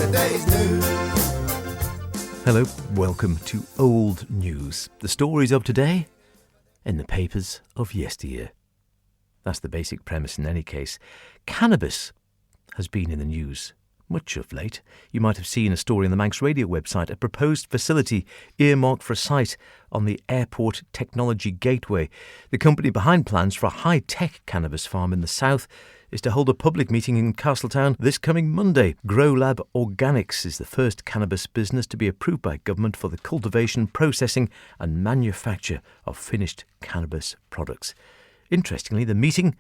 yesterday's news. Hello, welcome to Old News. The stories of today in the papers of yesteryear. That's the basic premise in any case. Cannabis has been in the news much of late. You might have seen a story on the Manx Radio website, a proposed facility earmarked for a site on the Airport Technology Gateway. The company behind plans for a high-tech cannabis farm in the south is to hold a public meeting in Castletown this coming Monday. GrowLab Organics is the first cannabis business to be approved by government for the cultivation, processing and manufacture of finished cannabis products. Interestingly, the meeting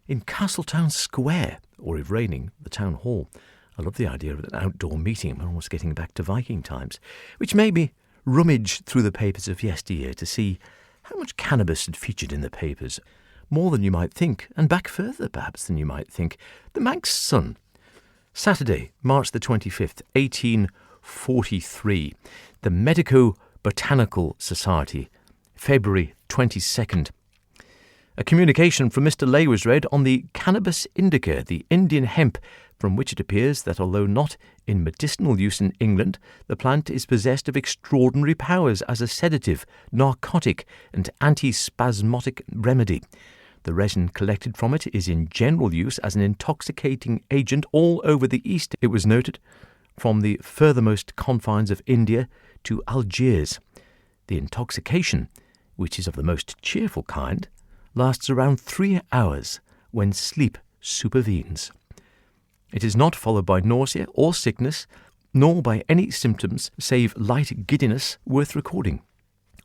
in Castletown Square, or if raining, the town hall. I love the idea of an outdoor meeting. We're almost getting back to Viking times, which made me rummage through the papers of yesteryear to see how much cannabis had featured in the papers. More than you might think, and back further perhaps than you might think. The Manx Sun. Saturday, March the 25th, 1843. The Medico-Botanical Society. February 22nd. A communication from Mr. Lay was read on the Cannabis indica, the Indian hemp, from which it appears that although not in medicinal use in England, the plant is possessed of extraordinary powers as a sedative, narcotic and antispasmodic remedy. The resin collected from it is in general use as an intoxicating agent all over the East, it was noted, from the furthermost confines of India to Algiers. The intoxication, which is of the most cheerful kind, lasts around 3 hours when sleep supervenes. It is not followed by nausea or sickness, nor by any symptoms save light giddiness worth recording.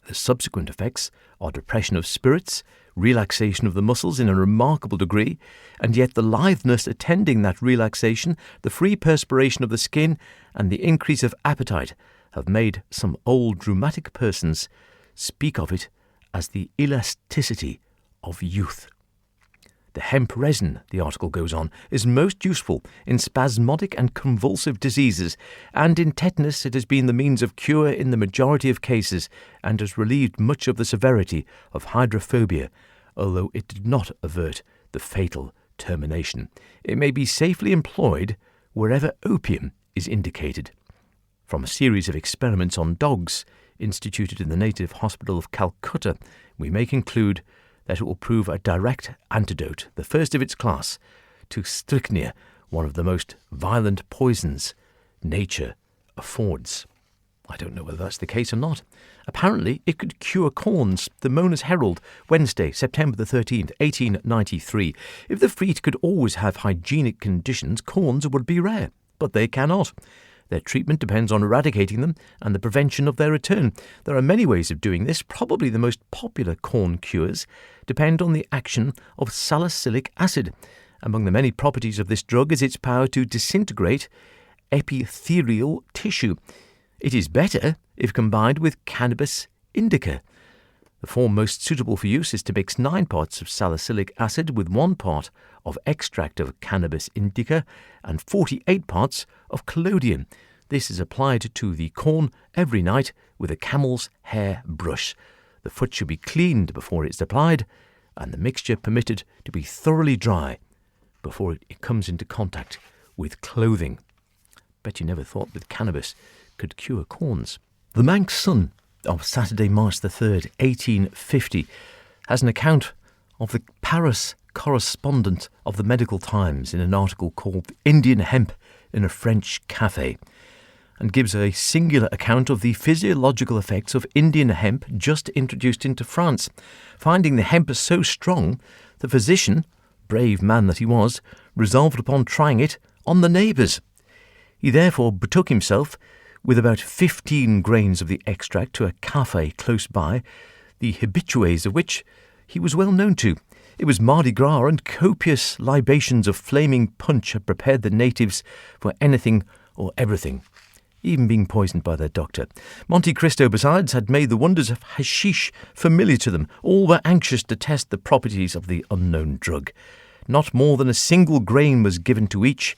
The subsequent effects are depression of spirits, relaxation of the muscles in a remarkable degree, and yet the litheness attending that relaxation, the free perspiration of the skin, and the increase of appetite have made some old rheumatic persons speak of it as the elasticity of youth. The hemp resin, the article goes on, is most useful in spasmodic and convulsive diseases, and in tetanus it has been the means of cure in the majority of cases and has relieved much of the severity of hydrophobia, although it did not avert the fatal termination. It may be safely employed wherever opium is indicated. From a series of experiments on dogs instituted in the Native Hospital of Calcutta, we may conclude that it will prove a direct antidote, the first of its class, to strychnia, one of the most violent poisons nature affords. I don't know whether that's the case or not. Apparently, it could cure corns. The Mona's Herald, Wednesday, September the 13th, 1893. If the Freet could always have hygienic conditions, corns would be rare, but they cannot. Their treatment depends on eradicating them and the prevention of their return. There are many ways of doing this. Probably the most popular corn cures depend on the action of salicylic acid. Among the many properties of this drug is its power to disintegrate epithelial tissue. It is better if combined with Cannabis indica. The form most suitable for use is to mix 9 parts of salicylic acid with 1 part of extract of Cannabis indica and 48 parts of collodion. This is applied to the corn every night with a camel's hair brush. The foot should be cleaned before it's applied and the mixture permitted to be thoroughly dry before it comes into contact with clothing. Bet you never thought that cannabis could cure corns. The Manx Sun of Saturday, March the 3rd, 1850, has an account of the Paris correspondent of the Medical Times in an article called Indian Hemp in a French Cafe, and gives a singular account of the physiological effects of Indian hemp just introduced into France. Finding the hemp so strong, the physician, brave man that he was, resolved upon trying it on the neighbours. He therefore betook himself with about 15 grains of the extract to a cafe close by, the habitués of which he was well known to. It was Mardi Gras, and copious libations of flaming punch had prepared the natives for anything or everything, even being poisoned by their doctor. Monte Cristo, besides, had made the wonders of hashish familiar to them. All were anxious to test the properties of the unknown drug. Not more than a single grain was given to each.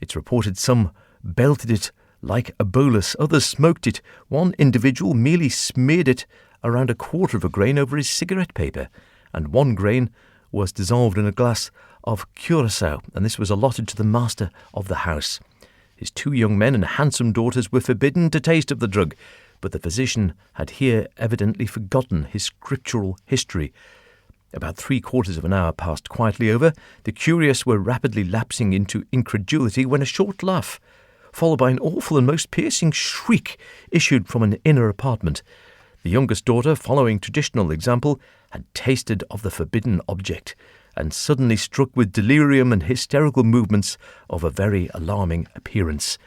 It's reported some belted it like a bolus, others smoked it. One individual merely smeared it around a quarter of a grain over his cigarette paper, and 1 grain was dissolved in a glass of curaçao, and this was allotted to the master of the house. His 2 young men and handsome daughters were forbidden to taste of the drug, but the physician had here evidently forgotten his scriptural history. About 3/4 of an hour passed quietly over. The curious were rapidly lapsing into incredulity when a short laugh, followed by an awful and most piercing shriek, issued from an inner apartment. The youngest daughter, following traditional example, had tasted of the forbidden object, and suddenly struck with delirium and hysterical movements of a very alarming appearance.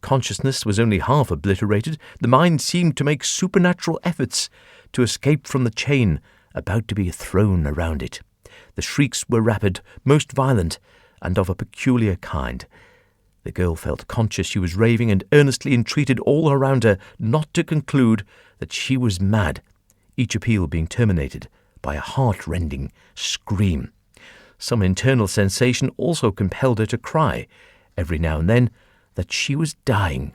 Consciousness was only half obliterated. The mind seemed to make supernatural efforts to escape from the chain about to be thrown around it. The shrieks were rapid, most violent, and of a peculiar kind. The girl felt conscious she was raving and earnestly entreated all around her not to conclude that she was mad, each appeal being terminated by a heart-rending scream. Some internal sensation also compelled her to cry, every now and then, that she was dying.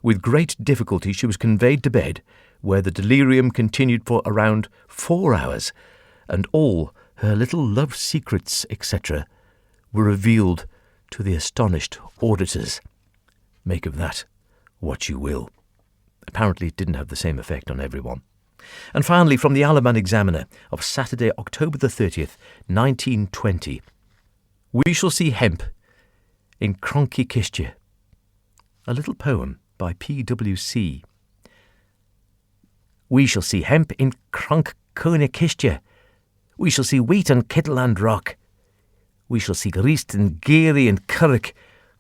With great difficulty she was conveyed to bed, where the delirium continued for around 4 hours, and all her little love secrets, etc., were revealed to the astonished auditors. Make of that what you will. Apparently it didn't have the same effect on everyone. And finally, from the Alaman Examiner of Saturday, October the 30th, 1920. We shall see hemp in Cronky. A little poem by P.W.C. We shall see hemp in Cronky. We shall see wheat on Kittle and Rock. We shall see Greast and Geary and Currick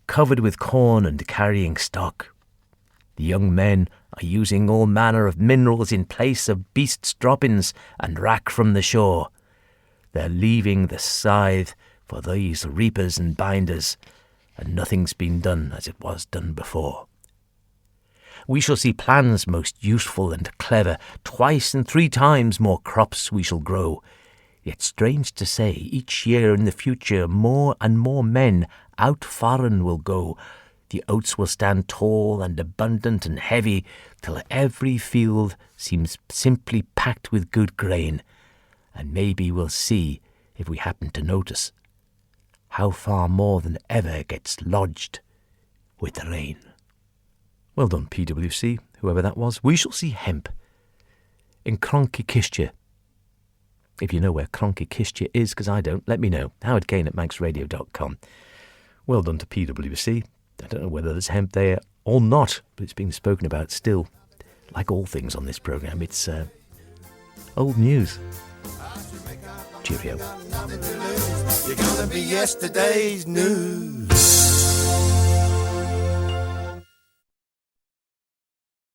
covered with corn and carrying stock. The young men are using all manner of minerals in place of beasts' droppings and rack from the shore. They're leaving the scythe for these reapers and binders, and nothing's been done as it was done before. We shall see plans most useful and clever. 2 and 3 times more crops we shall grow. Yet strange to say, each year in the future more and more men out foreign will go. The oats will stand tall and abundant and heavy, till every field seems simply packed with good grain. And maybe we'll see, if we happen to notice, how far more than ever gets lodged with the rain. Well done, PwC, whoever that was. We shall see hemp in Cronky. If you know where Cronky is, because I don't, let me know. howardkane@manxradio.com. Well done to PwC. I don't know whether there's hemp there or not, but it's being spoken about still. Like all things on this programme, it's old news. Cheerio. You're gonna be yesterday's news.